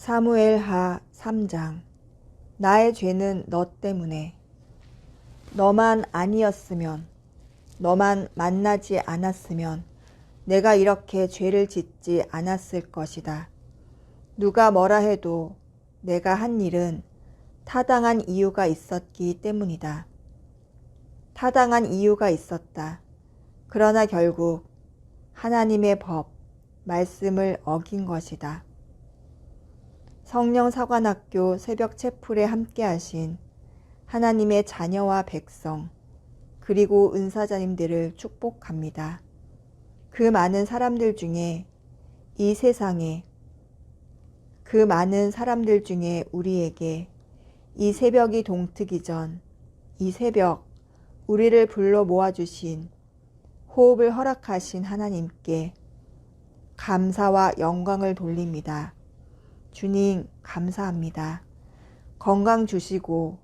사무엘하 3장. 나의 죄는 너 때문에. 너만 아니었으면, 너만 만나지 않았으면 내가 이렇게 죄를 짓지 않았을 것이다. 누가 뭐라 해도 내가 한 일은 타당한 이유가 있었기 때문이다. 타당한 이유가 있었다. 그러나 결국 하나님의 법, 말씀을 어긴 것이다. 성령 사관학교 새벽 채플에 함께 하신 하나님의 자녀와 백성, 그리고 은사자님들을 축복합니다. 그 많은 사람들 중에 이 세상에, 그 많은 사람들 중에 우리에게 이 새벽이 동트기 전, 이 새벽 우리를 불러 모아주신, 호흡을 허락하신 하나님께 감사와 영광을 돌립니다. 주님 감사합니다. 건강 주시고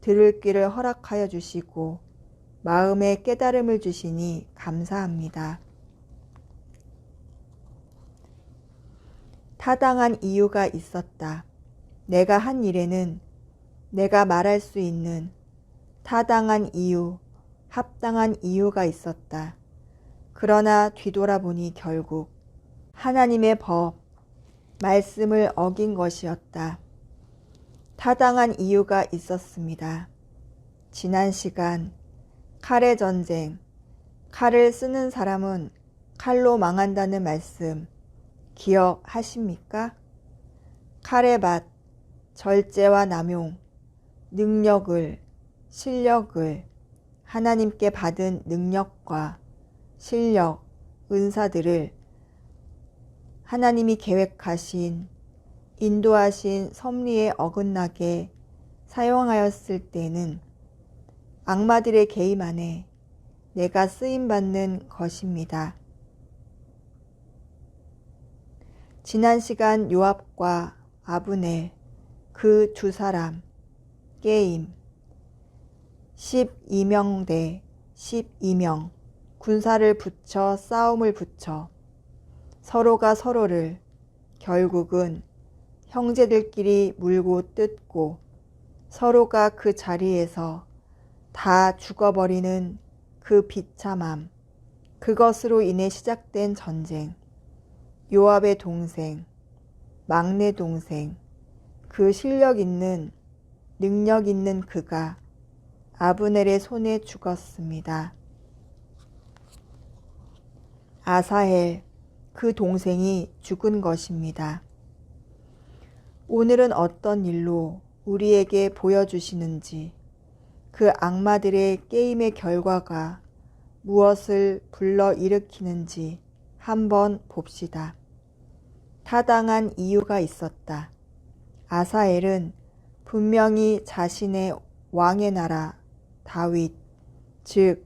들을 귀를 허락하여 주시고 마음의 깨달음을 주시니 감사합니다. 타당한 이유가 있었다. 내가 한 일에는 내가 말할 수 있는 타당한 이유, 합당한 이유가 있었다. 그러나 뒤돌아보니 결국 하나님의 법, 말씀을 어긴 것이었다. 타당한 이유가 있었습니다. 지난 시간 칼의 전쟁, 칼을 쓰는 사람은 칼로 망한다는 말씀 기억하십니까? 칼의 밭, 절제와 남용, 능력을, 실력을, 하나님께 받은 능력과 실력, 은사들을 하나님이 계획하신, 인도하신 섭리에 어긋나게 사용하였을 때는 악마들의 개입 안에 내가 쓰임받는 것입니다. 지난 시간 요압과 아브넬, 그 두 사람, 게임, 12명 대 12명, 군사를 붙여 싸움을 붙여 서로가 서로를 결국은 형제들끼리 물고 뜯고 서로가 그 자리에서 다 죽어버리는 그 비참함, 그것으로 인해 시작된 전쟁, 요압의 동생, 막내 동생, 그 실력 있는, 능력 있는 그가 아브넬의 손에 죽었습니다. 아사헬, 그 동생이 죽은 것입니다. 오늘은 어떤 일로 우리에게 보여주시는지, 그 악마들의 게임의 결과가 무엇을 불러일으키는지 한번 봅시다. 타당한 이유가 있었다. 아사엘은 분명히 자신의 왕의 나라 다윗, 즉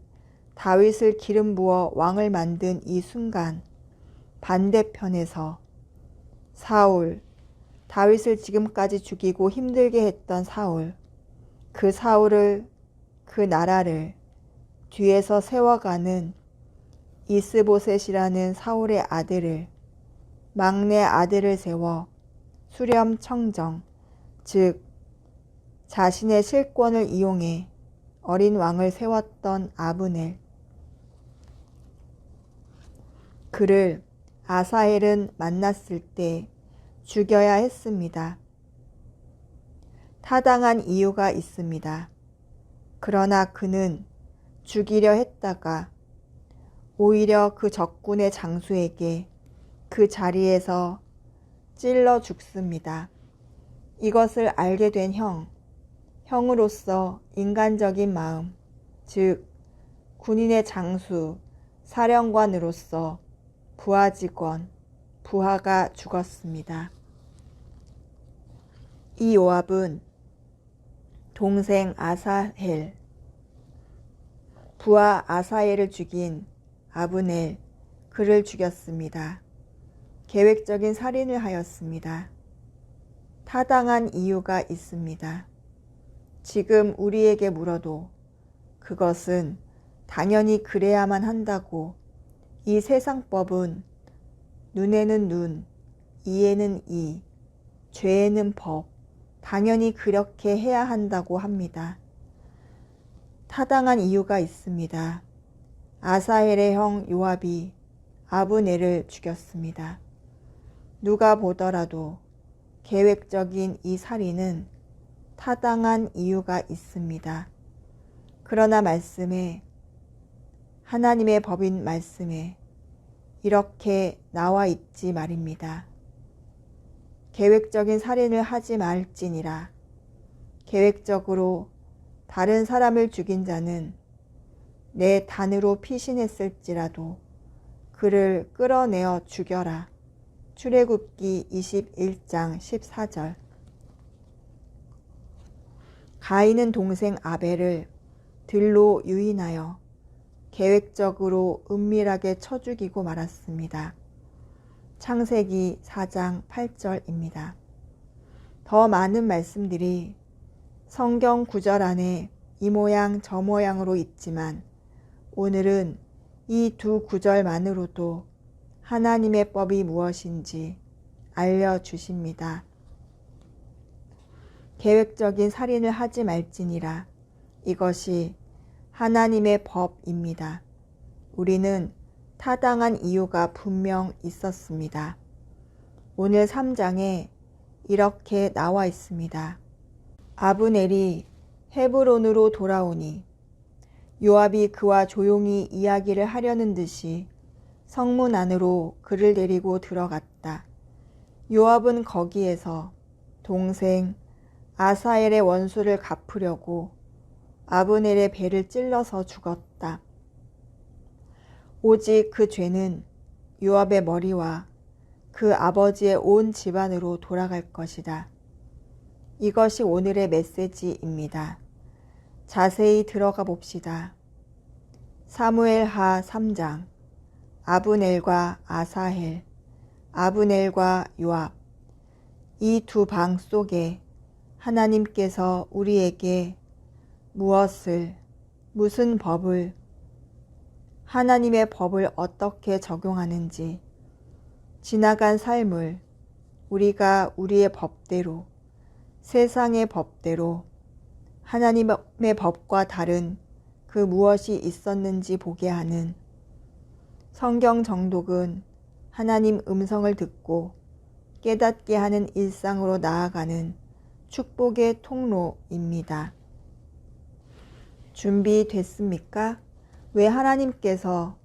다윗을 기름 부어 왕을 만든 이 순간 반대편에서 사울, 다윗을 지금까지 죽이고 힘들게 했던 사울, 그 사울을, 그 나라를 뒤에서 세워가는 이스보셋이라는 사울의 아들을, 막내 아들을 세워 수렴 청정, 즉 자신의 실권을 이용해 어린 왕을 세웠던 아브넬, 그를 아사헬은 만났을 때 죽여야 했습니다. 타당한 이유가 있습니다. 그러나 그는 죽이려 했다가 오히려 그 적군의 장수에게 그 자리에서 찔러 죽습니다. 이것을 알게 된 형으로서 인간적인 마음, 즉 군인의 장수, 사령관으로서 부하 직원, 부하가 죽었습니다. 이 요압은 동생 아사헬, 부하 아사헬을 죽인 아브넬, 그를 죽였습니다. 계획적인 살인을 하였습니다. 타당한 이유가 있습니다. 지금 우리에게 물어도 그것은 당연히 그래야만 한다고 이 세상법은 눈에는 눈, 이에는 이, 죄에는 법, 당연히 그렇게 해야 한다고 합니다. 타당한 이유가 있습니다. 아사헬의 형 요압이 아브넬을 죽였습니다. 누가 보더라도 계획적인 이 살인은 타당한 이유가 있습니다. 그러나 말씀에, 하나님의 법인 말씀에 이렇게 나와 있지 말입니다. 계획적인 살인을 하지 말지니라. 계획적으로 다른 사람을 죽인 자는 내 단으로 피신했을지라도 그를 끌어내어 죽여라. 출애굽기 21장 14절. 가인은 동생 아벨을 들로 유인하여 계획적으로 은밀하게 쳐 죽이고 말았습니다. 창세기 4장 8절입니다. 더 많은 말씀들이 성경 구절 안에 이 모양 저 모양으로 있지만 오늘은 이 두 구절만으로도 하나님의 법이 무엇인지 알려주십니다. 계획적인 살인을 하지 말지니라. 이것이 하나님의 법입니다. 우리는 타당한 이유가 분명 있었습니다. 오늘 3장에 이렇게 나와 있습니다. 아브넬이 헤브론으로 돌아오니 요압이 그와 조용히 이야기를 하려는 듯이 성문 안으로 그를 데리고 들어갔다. 요압은 거기에서 동생 아사헬의 원수를 갚으려고 아브넬의 배를 찔러서 죽었다. 오직 그 죄는 요압의 머리와 그 아버지의 온 집안으로 돌아갈 것이다. 이것이 오늘의 메시지입니다. 자세히 들어가 봅시다. 사무엘하 3장. 아브넬과 아사헬, 아브넬과 요압. 이 두 방 속에 하나님께서 우리에게 무슨 법을, 하나님의 법을 어떻게 적용하는지, 지나간 삶을 우리가 우리의 법대로, 세상의 법대로 하나님의 법과 다른 그 무엇이 있었는지 보게 하는 성경 정독은 하나님 음성을 듣고 깨닫게 하는 일상으로 나아가는 축복의 통로입니다. 준비됐습니까? 왜 하나님께서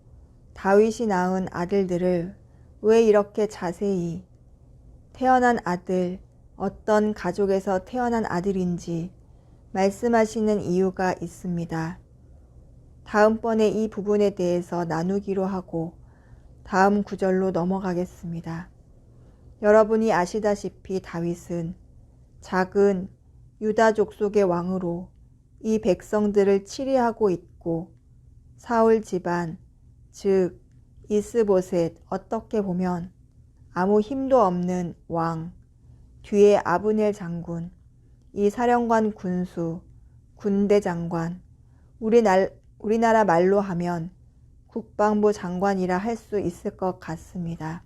다윗이 낳은 아들들을 왜 이렇게 자세히 태어난 아들, 어떤 가족에서 태어난 아들인지 말씀하시는 이유가 있습니다. 다음번에 이 부분에 대해서 나누기로 하고 다음 구절로 넘어가겠습니다. 여러분이 아시다시피 다윗은 작은 유다 족속의 왕으로 이 백성들을 치리하고 있고 사울 집안, 즉 이스보셋, 어떻게 보면 아무 힘도 없는 왕, 뒤에 아브넬 장군, 이 사령관 군수, 군대 장관, 우리나라 말로 하면 국방부 장관이라 할 수 있을 것 같습니다.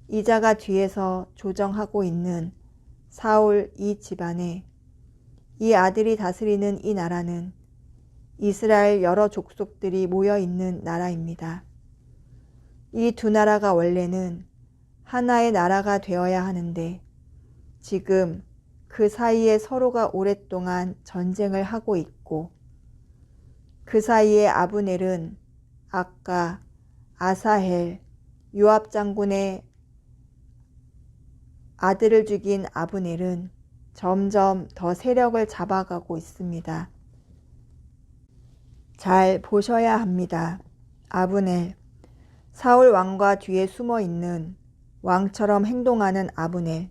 이자가 뒤에서 조정하고 있는 사울 이 집안에 이 아들이 다스리는 이 나라는 이스라엘 여러 족속들이 모여 있는 나라입니다. 이 두 나라가 원래는 하나의 나라가 되어야 하는데 지금 그 사이에 서로가 오랫동안 전쟁을 하고 있고 그 사이에 아브넬은 아까 아사헬, 요압 장군의 아들을 죽인 아브넬은 점점 더 세력을 잡아가고 있습니다. 잘 보셔야 합니다. 아브넬, 사울 왕과 뒤에 숨어 있는 왕처럼 행동하는 아브넬.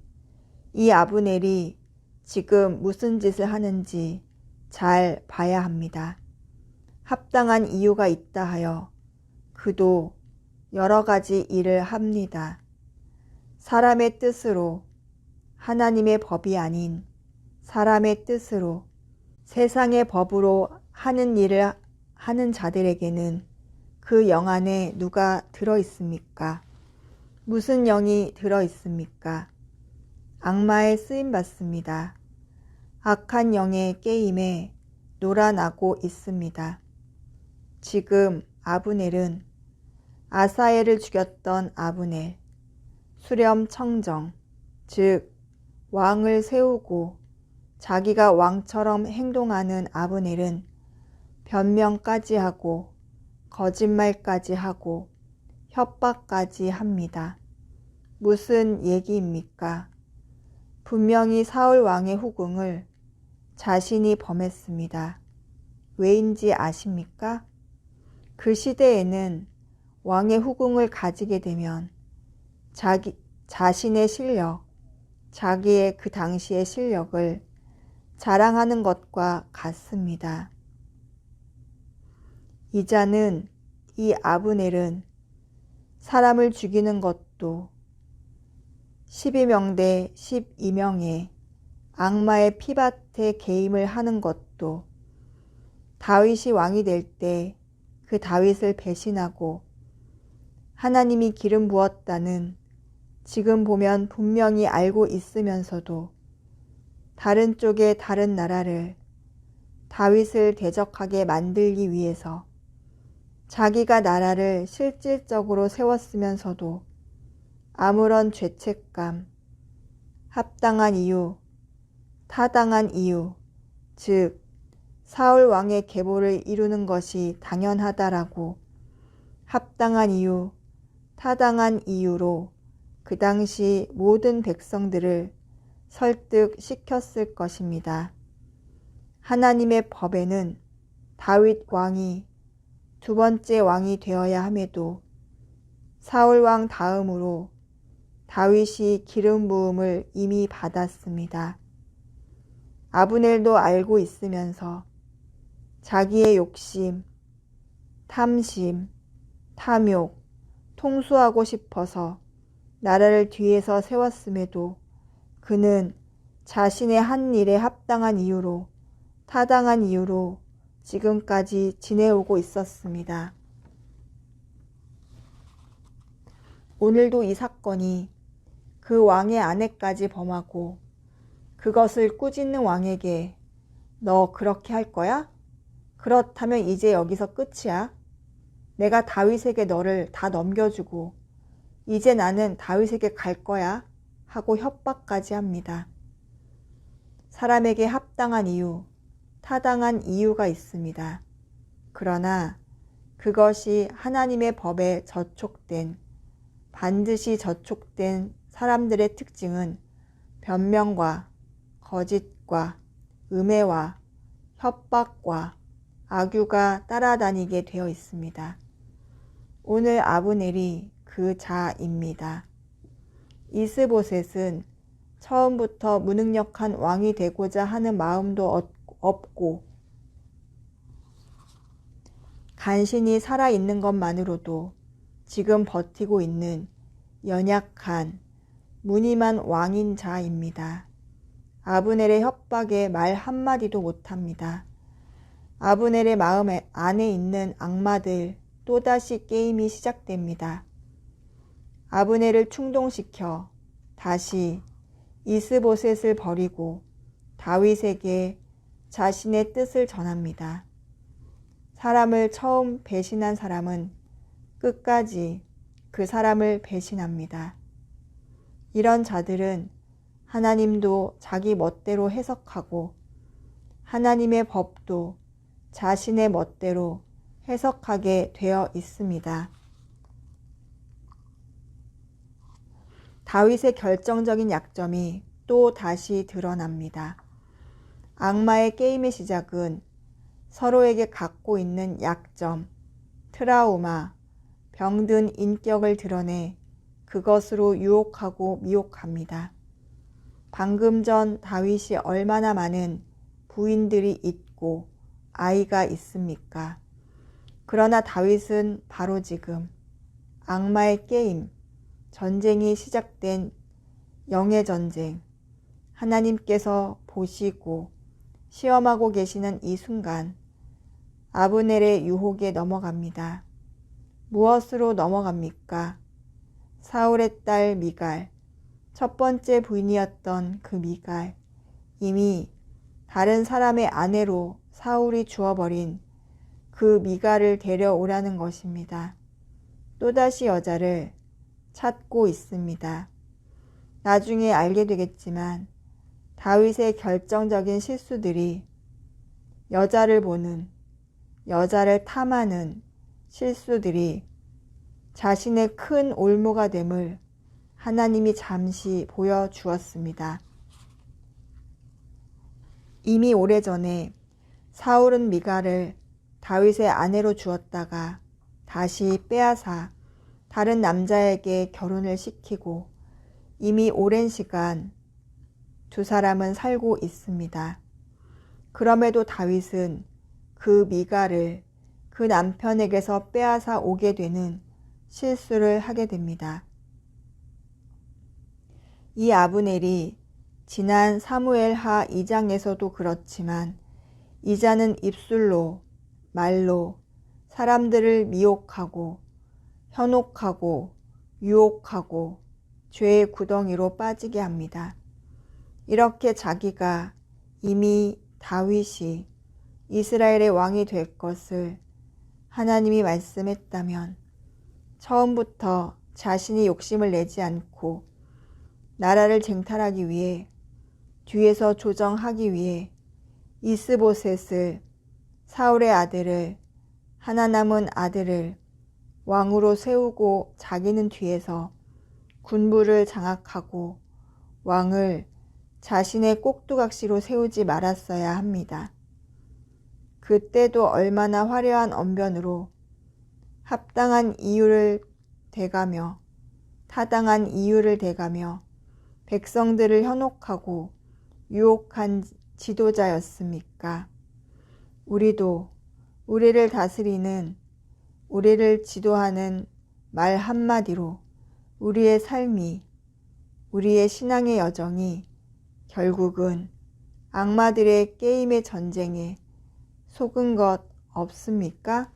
이 아브넬이 지금 무슨 짓을 하는지 잘 봐야 합니다. 합당한 이유가 있다 하여 그도 여러 가지 일을 합니다. 사람의 뜻으로, 하나님의 법이 아닌 사람의 뜻으로, 세상의 법으로 하는 일을 하는 자들에게는 그 영 안에 누가 들어있습니까? 무슨 영이 들어있습니까? 악마에 쓰임받습니다. 악한 영의 게임에 놀아나고 있습니다. 지금 아브넬은 아사엘을 죽였던 아브넬, 수렴 청정, 즉 왕을 세우고 자기가 왕처럼 행동하는 아브넬은 변명까지 하고 거짓말까지 하고 협박까지 합니다. 무슨 얘기입니까? 분명히 사울 왕의 후궁을 자신이 범했습니다. 왜인지 아십니까? 그 시대에는 왕의 후궁을 가지게 되면 자신의 실력, 자기의 그 당시의 실력을 자랑하는 것과 같습니다. 이자는 이 아브넬은 사람을 죽이는 것도 12명대 12명의 악마의 피밭에 개임을 하는 것도 다윗이 왕이 될 때 그 다윗을 배신하고 하나님이 기름 부었다는 지금 보면 분명히 알고 있으면서도 다른 쪽의 다른 나라를 다윗을 대적하게 만들기 위해서 자기가 나라를 실질적으로 세웠으면서도 아무런 죄책감, 합당한 이유, 타당한 이유, 즉 사울 왕의 계보를 이루는 것이 당연하다라고 합당한 이유, 타당한 이유로 그 당시 모든 백성들을 설득시켰을 것입니다. 하나님의 법에는 다윗 왕이 두 번째 왕이 되어야 함에도 사울 왕 다음으로 다윗이 기름 부음을 이미 받았습니다. 아브넬도 알고 있으면서 자기의 욕심, 탐심, 탐욕, 통수하고 싶어서 나라를 뒤에서 세웠음에도 그는 자신의 한 일에 합당한 이유로, 타당한 이유로 지금까지 지내오고 있었습니다. 오늘도 이 사건이 그 왕의 아내까지 범하고 그것을 꾸짖는 왕에게 너 그렇게 할 거야? 그렇다면 이제 여기서 끝이야. 내가 다윗에게 너를 다 넘겨주고 이제 나는 다윗에게 갈 거야 하고 협박까지 합니다. 사람에게 합당한 이유, 타당한 이유가 있습니다. 그러나 그것이 하나님의 법에 저촉된, 반드시 저촉된 사람들의 특징은 변명과 거짓과 음해와 협박과 악유가 따라다니게 되어 있습니다. 오늘 아브넬이 그 자입니다. 이스보셋은 처음부터 무능력한 왕이 되고자 하는 마음도 없고 간신히 살아있는 것만으로도 지금 버티고 있는 연약한 무늬만 왕인 자입니다. 아브넬의 협박에 말 한마디도 못합니다. 아브넬의 마음 안에 있는 악마들 또다시 게임이 시작됩니다. 아브넬을 충동시켜 다시 이스보셋을 버리고 다윗에게 자신의 뜻을 전합니다. 사람을 처음 배신한 사람은 끝까지 그 사람을 배신합니다. 이런 자들은 하나님도 자기 멋대로 해석하고 하나님의 법도 자신의 멋대로 해석하게 되어 있습니다. 다윗의 결정적인 약점이 또 다시 드러납니다. 악마의 게임의 시작은 서로에게 갖고 있는 약점, 트라우마, 병든 인격을 드러내 그것으로 유혹하고 미혹합니다. 방금 전 다윗이 얼마나 많은 부인들이 있고 아이가 있습니까? 그러나 다윗은 바로 지금 악마의 게임, 전쟁이 시작된 영의 전쟁, 하나님께서 보시고 시험하고 계시는 이 순간 아브넬의 유혹에 넘어갑니다. 무엇으로 넘어갑니까? 사울의 딸 미갈, 첫 번째 부인이었던 그 미갈, 이미 다른 사람의 아내로 사울이 주어버린 그 미갈을 데려오라는 것입니다. 또다시 여자를 찾고 있습니다. 나중에 알게 되겠지만 다윗의 결정적인 실수들이 여자를 보는, 여자를 탐하는 실수들이 자신의 큰 올무가 됨을 하나님이 잠시 보여주었습니다. 이미 오래전에 사울은 미갈을 다윗의 아내로 주었다가 다시 빼앗아 다른 남자에게 결혼을 시키고 이미 오랜 시간 두 사람은 살고 있습니다. 그럼에도 다윗은 그 미갈을 그 남편에게서 빼앗아 오게 되는 실수를 하게 됩니다. 이 아브넬이 지난 사무엘하 2장에서도 그렇지만 이자는 입술로, 말로 사람들을 미혹하고 현혹하고 유혹하고 죄의 구덩이로 빠지게 합니다. 이렇게 자기가 이미 다윗이 이스라엘의 왕이 될 것을 하나님이 말씀했다면 처음부터 자신이 욕심을 내지 않고 나라를 쟁탈하기 위해 뒤에서 조정하기 위해 이스보셋을, 사울의 아들을, 하나 남은 아들을 왕으로 세우고 자기는 뒤에서 군부를 장악하고 왕을 자신의 꼭두각시로 세우지 말았어야 합니다. 그때도 얼마나 화려한 언변으로 합당한 이유를 대가며 타당한 이유를 대가며 백성들을 현혹하고 유혹한 지도자였습니까? 우리도 우리를 다스리는, 우리를 지도하는 말 한마디로 우리의 삶이, 우리의 신앙의 여정이 결국은 악마들의 게임의 전쟁에 속은 것 없습니까?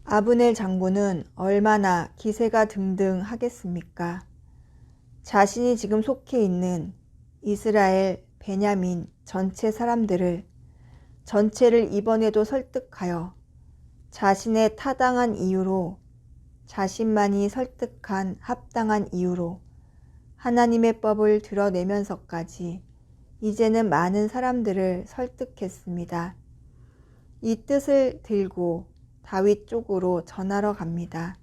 아브넬 장군은 얼마나 기세가 등등하겠습니까? 자신이 지금 속해 있는 이스라엘, 베냐민 전체 사람들을 전체를 이번에도 설득하여 자신의 타당한 이유로, 자신만이 설득한 합당한 이유로 하나님의 법을 드러내면서까지 이제는 많은 사람들을 설득했습니다. 이 뜻을 들고 다윗 쪽으로 전하러 갑니다.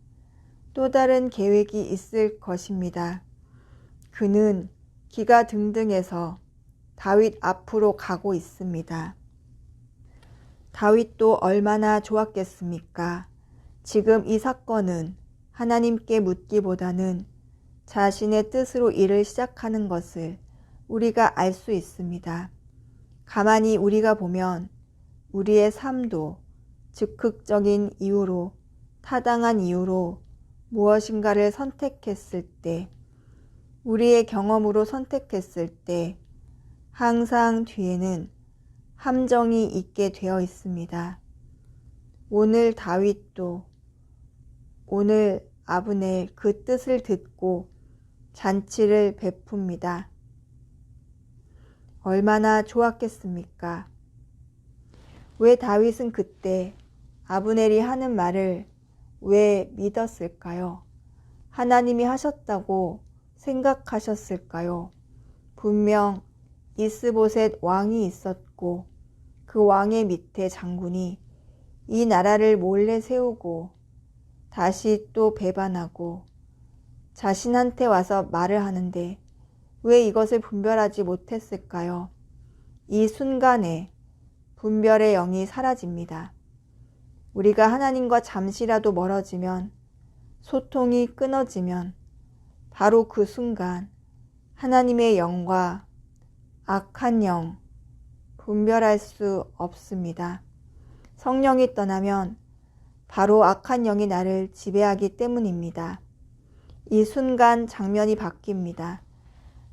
또 다른 계획이 있을 것입니다. 그는 기가 등등해서 다윗 앞으로 가고 있습니다. 다윗도 얼마나 좋았겠습니까? 지금 이 사건은 하나님께 묻기보다는 자신의 뜻으로 일을 시작하는 것을 우리가 알 수 있습니다. 가만히 우리가 보면 우리의 삶도 즉흥적인 이유로, 타당한 이유로 무엇인가를 선택했을 때, 우리의 경험으로 선택했을 때 항상 뒤에는 함정이 있게 되어 있습니다. 오늘 다윗도, 오늘 아브넬 그 뜻을 듣고 잔치를 베풉니다. 얼마나 좋았겠습니까? 왜 다윗은 그때 아브넬이 하는 말을 왜 믿었을까요? 하나님이 하셨다고 생각하셨을까요? 분명 이스보셋 왕이 있었고 그 왕의 밑에 장군이 이 나라를 몰래 세우고 다시 또 배반하고 자신한테 와서 말을 하는데 왜 이것을 분별하지 못했을까요? 이 순간에 분별의 영이 사라집니다. 우리가 하나님과 잠시라도 멀어지면, 소통이 끊어지면 바로 그 순간 하나님의 영과 악한 영 분별할 수 없습니다. 성령이 떠나면 바로 악한 영이 나를 지배하기 때문입니다. 이 순간 장면이 바뀝니다.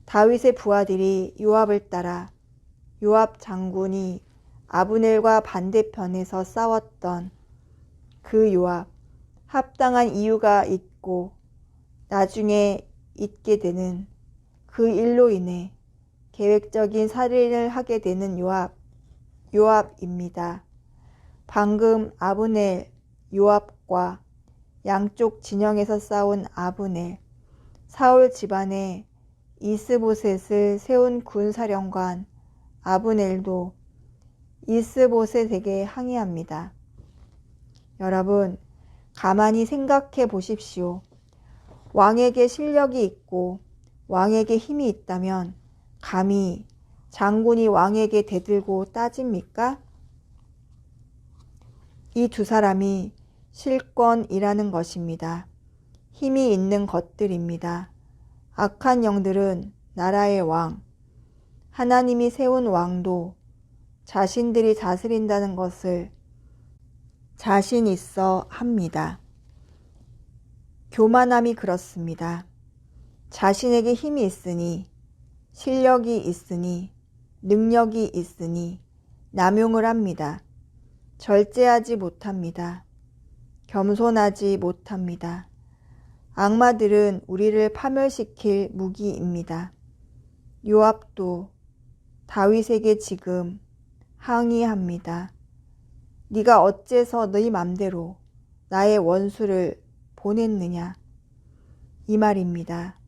다윗의 부하들이 요압을 따라 요압 장군이 아브넬과 반대편에서 싸웠던 그 요압, 합당한 이유가 있고 나중에 있게 되는 그 일로 인해 계획적인 살인을 하게 되는 요압입니다. 방금 아브넬, 요압과 양쪽 진영에서 싸운 아브넬, 사울 집안에 이스보셋을 세운 군사령관 아브넬도 이스보셋에게 항의합니다. 여러분, 가만히 생각해 보십시오. 왕에게 실력이 있고 왕에게 힘이 있다면 감히 장군이 왕에게 대들고 따집니까? 이 두 사람이 실권이라는 것입니다. 힘이 있는 것들입니다. 악한 영들은 나라의 왕, 하나님이 세운 왕도 자신들이 다스린다는 것을 자신 있어 합니다. 교만함이 그렇습니다. 자신에게 힘이 있으니, 실력이 있으니, 능력이 있으니 남용을 합니다. 절제하지 못합니다. 겸손하지 못합니다. 악마들은 우리를 파멸시킬 무기입니다. 요압도 다윗에게 지금 항의합니다. 네가 어째서 네 맘대로 나의 원수를 보냈느냐? 이 말입니다.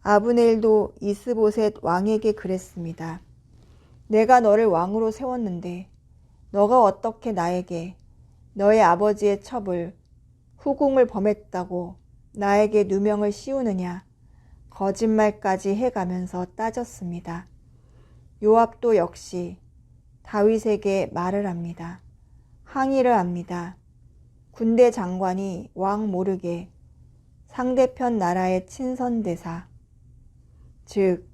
아브넬도 이스보셋 왕에게 그랬습니다. 내가 너를 왕으로 세웠는데 너가 어떻게 나에게 너의 아버지의 첩을 후궁을 범했다고 나에게 누명을 씌우느냐? 거짓말까지 해가면서 따졌습니다. 요압도 역시 다윗에게 말을 합니다. 항의를 합니다. 군대 장관이 왕 모르게 상대편 나라의 친선대사, 즉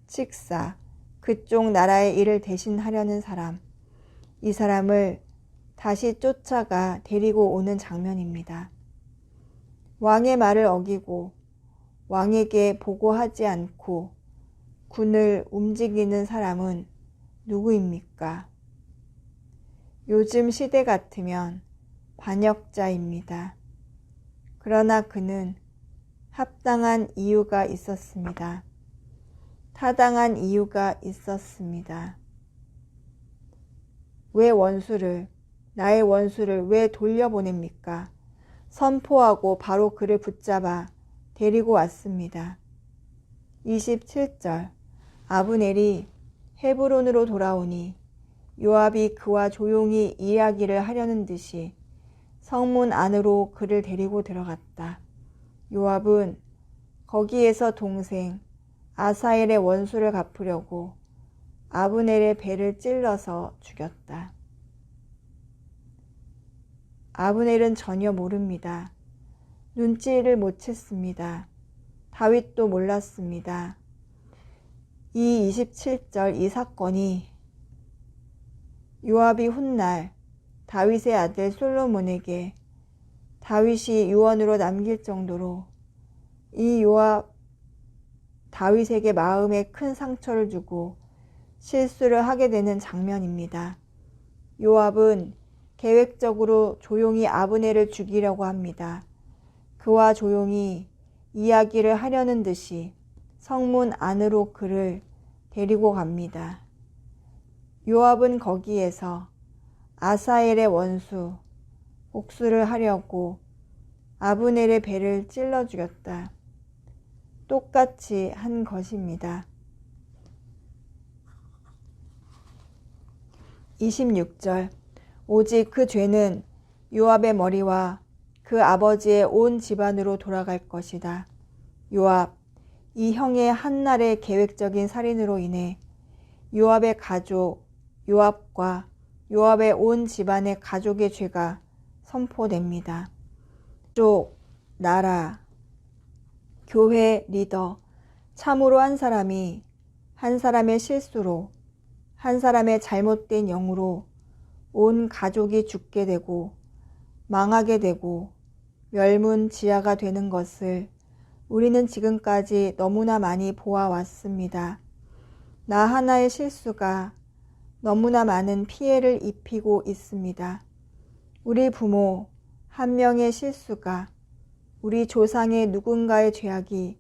직사, 그쪽 나라의 일을 대신하려는 사람, 이 사람을 다시 쫓아가 데리고 오는 장면입니다. 왕의 말을 어기고 왕에게 보고하지 않고 군을 움직이는 사람은 누구입니까? 요즘 시대 같으면 반역자입니다. 그러나 그는 합당한 이유가 있었습니다. 타당한 이유가 있었습니다. 왜 나의 원수를 왜 돌려보냅니까? 선포하고 바로 그를 붙잡아 데리고 왔습니다. 27절 아브넬이 헤브론으로 돌아오니 요압이 그와 조용히 이야기를 하려는 듯이 성문 안으로 그를 데리고 들어갔다. 요압은 거기에서 동생 아사엘의 원수를 갚으려고 아브넬의 배를 찔러서 죽였다. 아브넬은 전혀 모릅니다. 눈치를 못 챘습니다. 다윗도 몰랐습니다. 이 27절 이 사건이 요압이 훗날 다윗의 아들 솔로몬에게 다윗이 유언으로 남길 정도로 이 요압 다윗에게 마음에 큰 상처를 주고 실수를 하게 되는 장면입니다. 요압은 계획적으로 조용히 아브넬을 죽이려고 합니다. 그와 조용히 이야기를 하려는 듯이 성문 안으로 그를 데리고 갑니다. 요압은 거기에서 아사엘의 원수 복수를 하려고 아브넬의 배를 찔러 죽였다. 똑같이 한 것입니다. 26절 오직 그 죄는 요압의 머리와 그 아버지의 온 집안으로 돌아갈 것이다. 요압, 이 형의 한날의 계획적인 살인으로 인해 요압의 가족, 요압과 요압의 온 집안의 가족의 죄가 선포됩니다. 쪽, 나라, 교회 리더, 참으로 한 사람이 한 사람의 실수로 한 사람의 잘못된 영으로 온 가족이 죽게 되고 망하게 되고 멸문지하가 되는 것을 우리는 지금까지 너무나 많이 보아왔습니다. 나 하나의 실수가 너무나 많은 피해를 입히고 있습니다. 우리 부모 한 명의 실수가 우리 조상의 누군가의 죄악이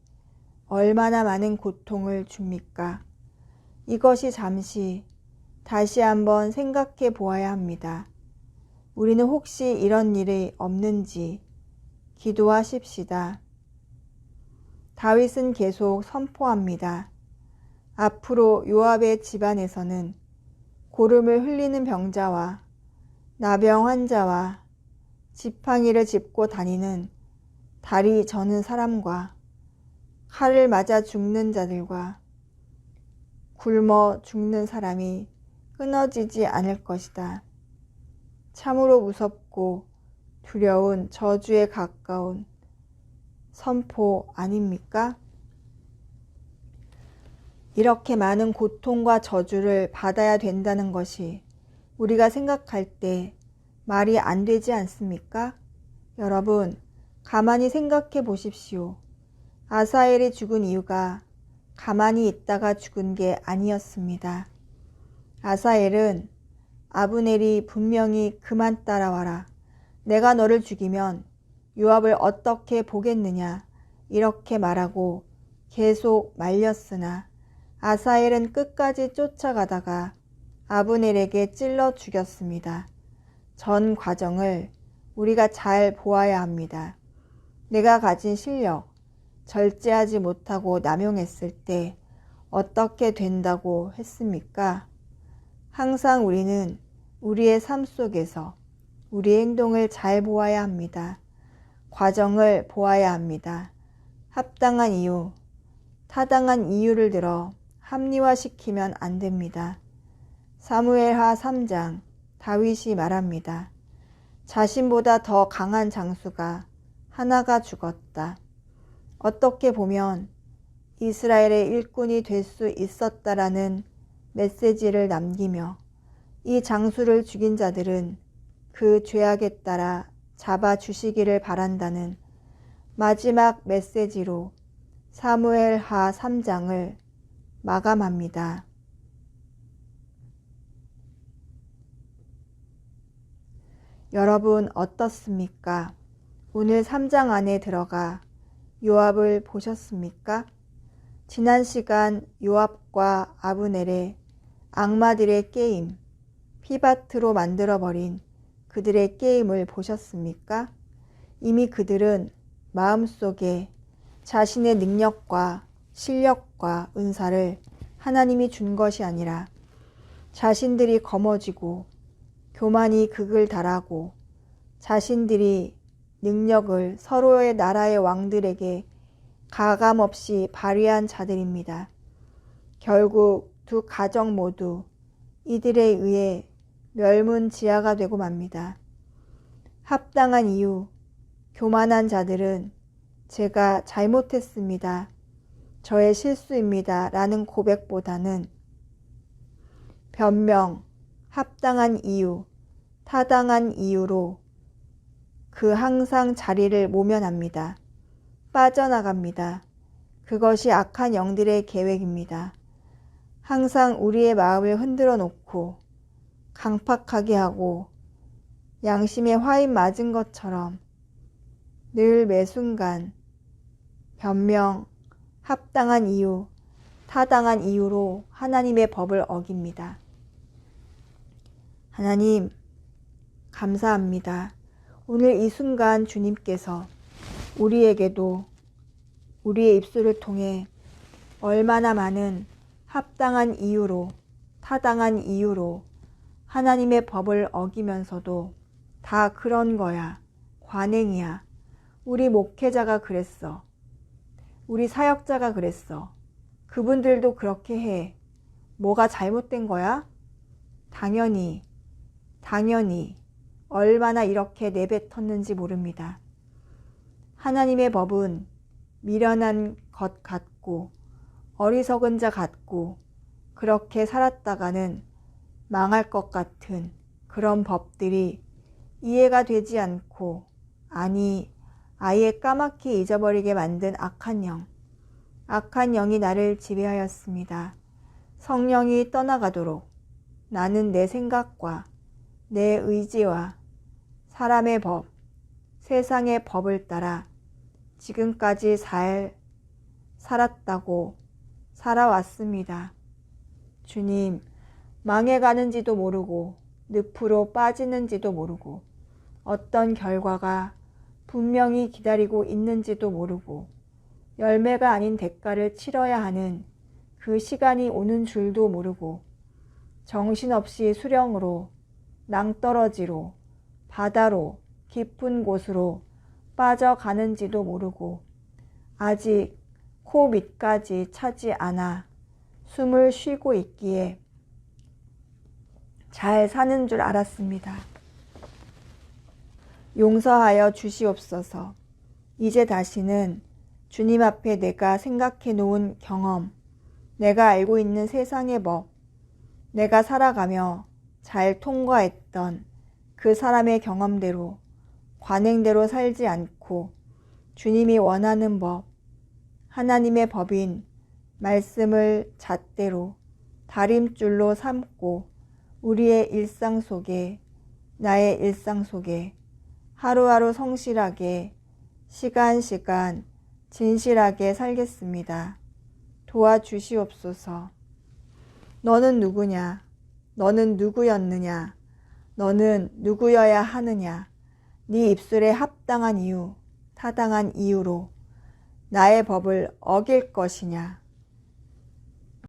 얼마나 많은 고통을 줍니까? 이것이 잠시 다시 한번 생각해 보아야 합니다. 우리는 혹시 이런 일이 없는지 기도하십시다. 다윗은 계속 선포합니다. 앞으로 요압의 집안에서는 고름을 흘리는 병자와 나병 환자와 지팡이를 짚고 다니는 다리 저는 사람과 칼을 맞아 죽는 자들과 굶어 죽는 사람이 끊어지지 않을 것이다. 참으로 무섭고 두려운 저주에 가까운 선포 아닙니까? 이렇게 많은 고통과 저주를 받아야 된다는 것이 우리가 생각할 때 말이 안 되지 않습니까? 여러분, 가만히 생각해 보십시오. 아사엘이 죽은 이유가 가만히 있다가 죽은 게 아니었습니다. 아사엘은 아브넬이 분명히 그만 따라와라. 내가 너를 죽이면 요압을 어떻게 보겠느냐. 이렇게 말하고 계속 말렸으나 아사엘은 끝까지 쫓아가다가 아브넬에게 찔러 죽였습니다. 전 과정을 우리가 잘 보아야 합니다. 내가 가진 실력, 절제하지 못하고 남용했을 때 어떻게 된다고 했습니까? 항상 우리는 우리의 삶 속에서 우리의 행동을 잘 보아야 합니다. 과정을 보아야 합니다. 합당한 이유, 타당한 이유를 들어 합리화시키면 안 됩니다. 사무엘하 3장 다윗이 말합니다. 자신보다 더 강한 장수가 하나가 죽었다. 어떻게 보면 이스라엘의 일꾼이 될 수 있었다라는 메시지를 남기며 이 장수를 죽인 자들은 그 죄악에 따라 잡아주시기를 바란다는 마지막 메시지로 사무엘하 3장을 마감합니다. 여러분 어떻습니까? 오늘 3장 안에 들어가 요압을 보셨습니까? 지난 시간 요압과 아브넬의 악마들의 게임, 피바트로 만들어버린 그들의 게임을 보셨습니까? 이미 그들은 마음속에 자신의 능력과 실력과 은사를 하나님이 준 것이 아니라 자신들이 거머쥐고 교만이 극을 달하고 자신들이 능력을 서로의 나라의 왕들에게 가감없이 발휘한 자들입니다. 결국 두 가정 모두 이들에 의해 멸문지하가 되고 맙니다. 합당한 이유, 교만한 자들은 제가 잘못했습니다. 저의 실수입니다. 라는 고백보다는 변명, 합당한 이유, 타당한 이유로 그 항상 자리를 모면합니다. 빠져나갑니다. 그것이 악한 영들의 계획입니다. 항상 우리의 마음을 흔들어 놓고 강팍하게 하고 양심에 화인 맞은 것처럼 늘 매순간 변명, 합당한 이유, 타당한 이유로 하나님의 법을 어깁니다. 하나님, 감사합니다. 오늘 이 순간 주님께서 우리에게도 우리의 입술을 통해 얼마나 많은 합당한 이유로, 타당한 이유로 하나님의 법을 어기면서도 다 그런 거야. 관행이야. 우리 목회자가 그랬어. 우리 사역자가 그랬어. 그분들도 그렇게 해. 뭐가 잘못된 거야? 당연히 얼마나 이렇게 내뱉었는지 모릅니다. 하나님의 법은 미련한 것 같고 어리석은 자 같고 그렇게 살았다가는 망할 것 같은 그런 법들이 이해가 되지 않고 아예 까맣게 잊어버리게 만든 악한 영이 나를 지배하였습니다. 성령이 떠나가도록 나는 내 생각과 내 의지와 사람의 법, 세상의 법을 따라 지금까지 살았다고 살아왔습니다. 주님, 망해가는지도 모르고 늪으로 빠지는지도 모르고 어떤 결과가 분명히 기다리고 있는지도 모르고 열매가 아닌 대가를 치러야 하는 그 시간이 오는 줄도 모르고 정신없이 수령으로 낭떠러지로 바다로 깊은 곳으로 빠져가는지도 모르고 아직 코 밑까지 차지 않아 숨을 쉬고 있기에 잘 사는 줄 알았습니다. 용서하여 주시옵소서. 이제 다시는 주님 앞에 내가 생각해 놓은 경험, 내가 알고 있는 세상의 법, 내가 살아가며 잘 통과했던 그 사람의 경험대로 관행대로 살지 않고 주님이 원하는 법, 하나님의 법인 말씀을 잣대로 다림줄로 삼고 우리의 일상 속에, 나의 일상 속에 하루하루 성실하게 시간 진실하게 살겠습니다. 도와주시옵소서. 너는 누구냐? 너는 누구였느냐? 너는 누구여야 하느냐? 네 입술에 합당한 이유, 타당한 이유로 나의 법을 어길 것이냐?